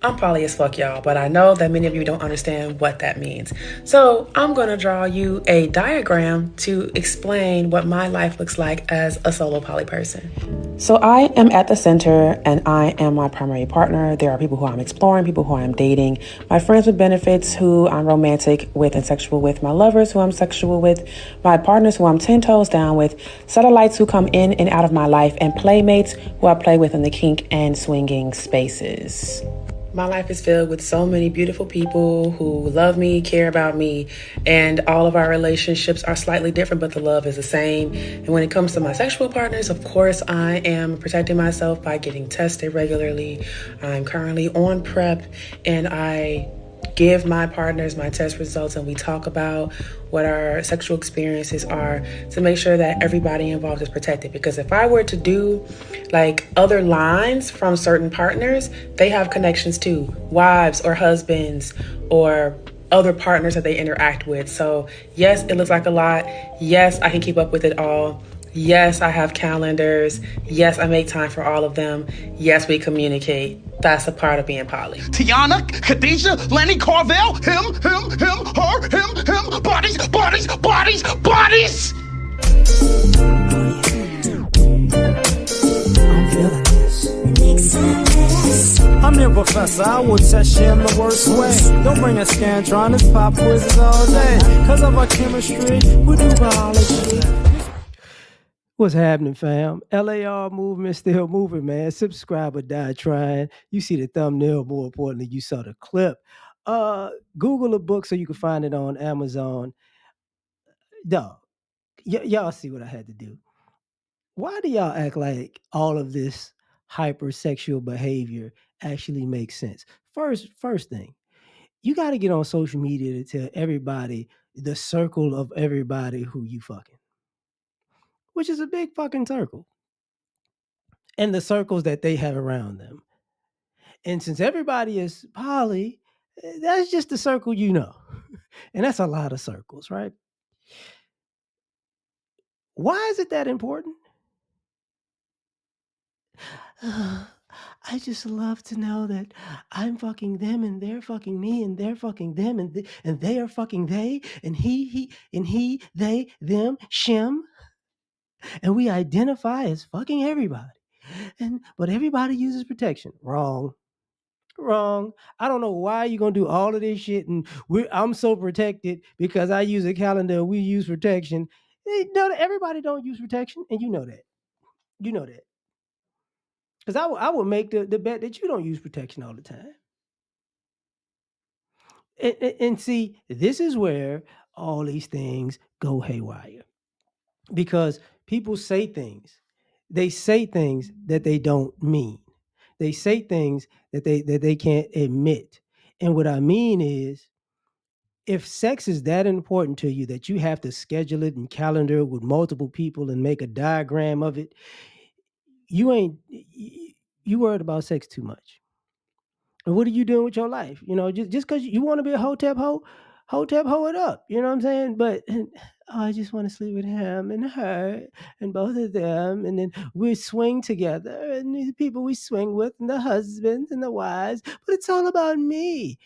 I'm poly as fuck, y'all, but I know that many of you don't understand what that means. So I'm gonna draw you a diagram to explain what my life looks like as a solo poly person. So I am at the center and I am my primary partner. There are people who I'm exploring, people who I'm dating, my friends with benefits who I'm romantic with and sexual with, my lovers who I'm sexual with, my partners who I'm 10 toes down with, satellites who come in and out of my life, and playmates who I play with in the kink and swinging spaces. My life is filled with so many beautiful people who love me, care about me, and all of our relationships are slightly different, but the love is the same. And when it comes to my sexual partners, of course, I am protecting myself by getting tested regularly. I'm currently on PrEP, and I give my partners my test results and we talk about what our sexual experiences are to make sure that everybody involved is protected. Because if I were to do like other lines from certain partners, they have connections to wives or husbands or other partners that they interact with. So yes, it looks like a lot. Yes, I can keep up with it all. Yes, I have calendars. Yes, I make time for all of them. Yes, we communicate. That's a part of being poly. Tiana, Khadijah, Lenny, Carvel, him, her, him, bodies. I'm feeling this. I'm your professor, I will test you in the worst way. Don't bring a scantron, it's pop quizzes all day. Cause of our chemistry, we do biology. What's happening, fam? L.A.R. movement still moving, man. Subscribe or die trying. You see the thumbnail, more importantly, you saw the clip. Google a book so you can find it on Amazon. Dog, y'all see what I had to do. Why do y'all act like all of this hypersexual behavior actually makes sense? First thing, you got to get on social media to tell everybody the circle of everybody who you fucking, which is a big fucking circle, and the circles that they have around them. And since everybody is poly, that's just the circle you know. And that's a lot of circles, right? Why is it that important? I just love to know that I'm fucking them and they're fucking me and they're fucking them and they are fucking they and he, they, them, shim. And we identify as fucking everybody. But everybody uses protection. Wrong. Wrong. I don't know why you're gonna do all of this shit and I'm so protected because I use a calendar, we use protection. No, everybody don't use protection, and you know that. You know that. Because I would make the bet that you don't use protection all the time. And see, this is where all these things go haywire because people say things. They say things that they don't mean. They say things that they can't admit. And what I mean is, if sex is that important to you that you have to schedule it and calendar it with multiple people and make a diagram of it, you ain't you worried about sex too much. And what are you doing with your life? You know, just because you want to be a hotep hoe, hotep hoe it up. You know what I'm saying? But oh, I just want to sleep with him and her and both of them, and then we swing together, and the people we swing with, and the husbands and the wives. But it's all about me.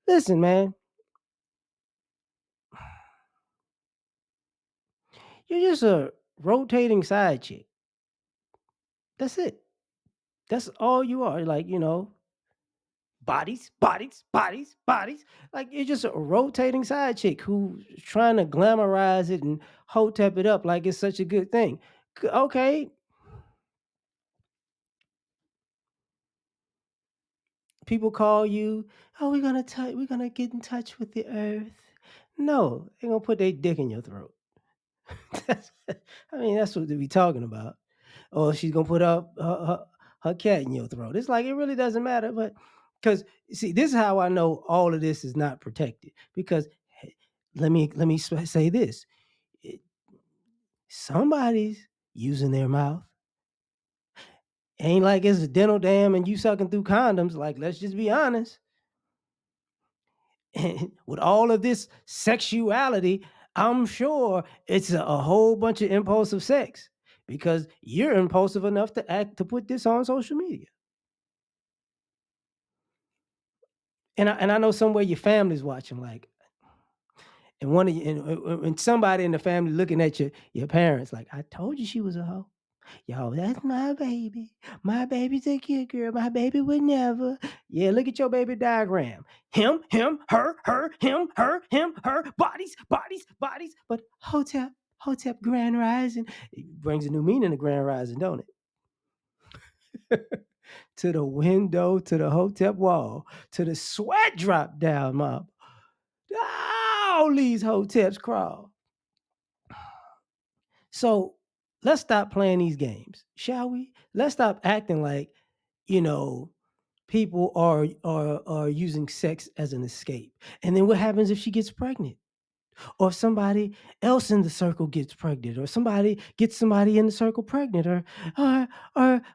Listen, man, you're just a rotating side chick. That's it. That's all you are. Like, bodies. Like you're just a rotating side chick who's trying to glamorize it and hotep it up like it's such a good thing. Okay, people call you, oh, we're gonna get in touch with the earth. No, they're gonna put their dick in your throat. That's, I mean, that's what they be talking about. Or she's gonna put up her cat in your throat. It's like it really doesn't matter, but because see, this is how I know all of this is not protected. Because let me say this: It- somebody's using their mouth. Ain't like it's a dental dam and you sucking through condoms. Like, let's just be honest. With all of this sexuality, I'm sure it's a whole bunch of impulsive sex because you're impulsive enough to put this on social media. And I know somewhere your family's watching, like, and one of you, and somebody in the family looking at your parents, like, I told you she was a hoe. Yo, that's my baby. My baby's a cute girl. My baby would never. Yeah, look at your baby diagram. Him, her, him, her. Bodies, bodies, bodies. But Hotep, Grand Rising. It brings a new meaning to Grand Rising, don't it? To the window, to the Hotep wall, to the sweat drop down, mob. All these Hoteps crawl. So let's stop playing these games, shall we? Let's stop acting like, you know, people are using sex as an escape. And then what happens if she gets pregnant? Or if somebody else in the circle gets pregnant, or somebody gets somebody in the circle pregnant, or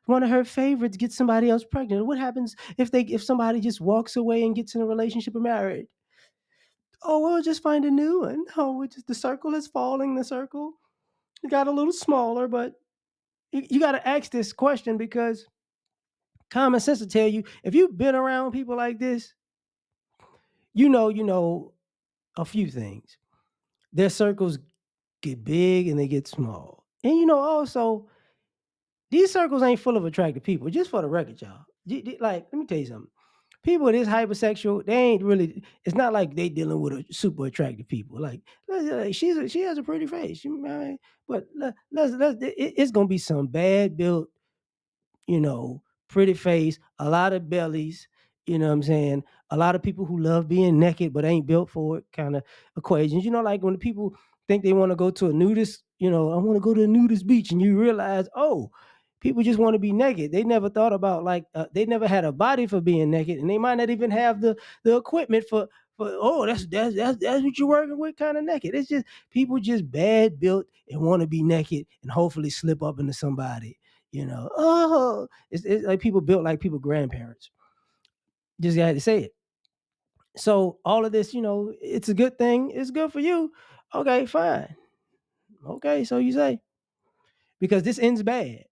one of her favorites gets somebody else pregnant. What happens if somebody just walks away and gets in a relationship or married? Oh, we'll just find a new one. Oh, the circle is falling. The circle got a little smaller, but you got to ask this question, because common sense will tell you, if you've been around people like this, you know a few things. Their circles get big and they get small. And also, these circles ain't full of attractive people. Just for the record, y'all. Like, let me tell you something. People this hypersexual, they ain't really. It's not like they dealing with a super attractive people. Like, she has a pretty face. But it's gonna be some bad built, you know, pretty face, a lot of bellies, you know what I'm saying? A lot of people who love being naked but ain't built for it kind of equations. Like when the people think they want to go to a nudist, I want to go to a nudist beach, and you realize, oh, people just want to be naked. They never thought about, like, they never had a body for being naked, and they might not even have the equipment for oh, that's what you're working with, kind of naked. It's just people just bad built and want to be naked and hopefully slip up into somebody. Oh, it's like people built like people grandparents. Just got to say it. So all of this, it's a good thing. It's good for you. Okay, fine. Okay, so you say, because this ends bad.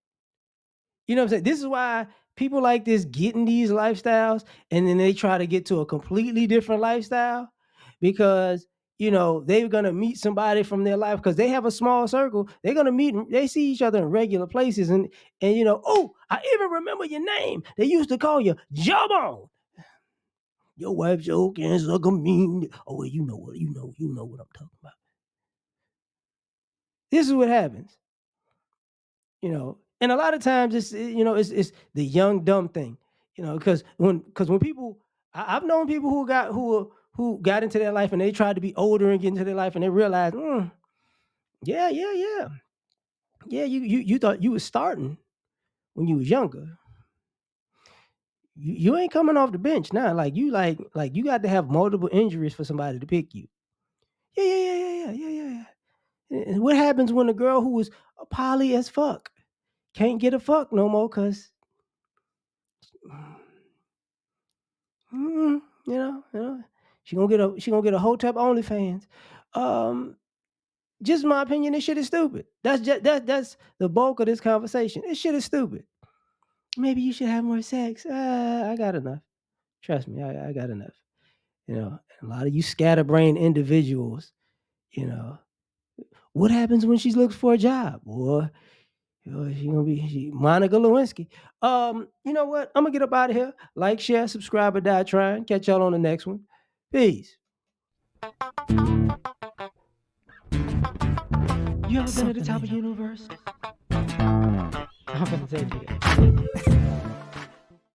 You know what I'm saying? This is why people like this get in these lifestyles, and then they try to get to a completely different lifestyle, because they're gonna meet somebody from their life, because they have a small circle. They're gonna meet. They see each other in regular places, and oh, I even remember your name. They used to call you Jawbone. Your wife sure can suck a mean. Oh, well, you know what I'm talking about. This is what happens. And a lot of times it's the young dumb thing. Because when people, I've known people who got into their life, and they tried to be older and get into their life, and they realized, yeah, you thought you was starting when you was younger. You ain't coming off the bench now. Like you got to have multiple injuries for somebody to pick you. Yeah. And what happens when a girl who was poly as fuck can't get a fuck no more, because you know, she gonna get a Hotep OnlyFans. Just my opinion, this shit is stupid. That's the bulk of this conversation. This shit is stupid. Maybe you should have more sex. I got enough. Trust me, I got enough. A lot of you scatterbrained individuals. What happens when she looks for a job? Boy, she gonna be Monica Lewinsky. You know what? I'm gonna get up out of here. Like, share, subscribe, or die trying. Catch y'all on the next one. Peace. You ever been at the top of the universe? I'm gonna take you.